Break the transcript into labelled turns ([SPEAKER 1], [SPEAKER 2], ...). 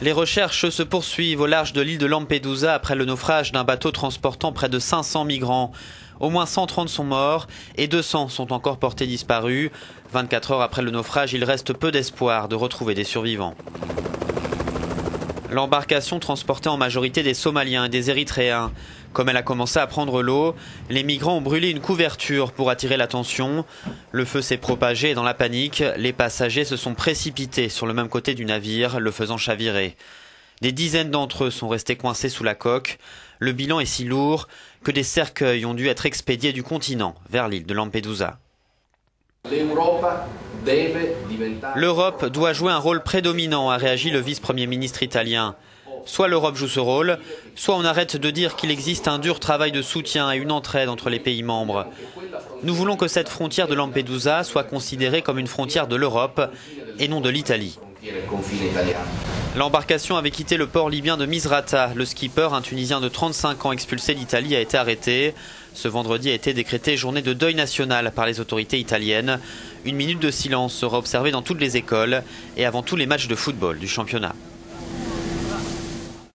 [SPEAKER 1] Les recherches se poursuivent au large de l'île de Lampedusa après le naufrage d'un bateau transportant près de 500 migrants. Au moins 130 sont morts et 200 sont encore portés disparus. 24 heures après le naufrage, il reste peu d'espoir de retrouver des survivants. L'embarcation transportait en majorité des Somaliens et des Érythréens. Comme elle a commencé à prendre l'eau, les migrants ont brûlé une couverture pour attirer l'attention. Le feu s'est propagé et dans la panique, les passagers se sont précipités sur le même côté du navire, le faisant chavirer. Des dizaines d'entre eux sont restés coincés sous la coque. Le bilan est si lourd que des cercueils ont dû être expédiés du continent vers l'île de Lampedusa. L'Europe doit jouer un rôle prédominant, a réagi le vice-premier ministre italien. Soit l'Europe joue ce rôle, soit on arrête de dire qu'il existe un dur travail de soutien et une entraide entre les pays membres. Nous voulons que cette frontière de Lampedusa soit considérée comme une frontière de l'Europe et non de l'Italie. L'embarcation avait quitté le port libyen de Misrata. Le skipper, un Tunisien de 35 ans expulsé d'Italie, a été arrêté. Ce vendredi a été décrété journée de deuil national par les autorités italiennes. Une minute de silence sera observée dans toutes les écoles et avant tous les matchs de football du championnat.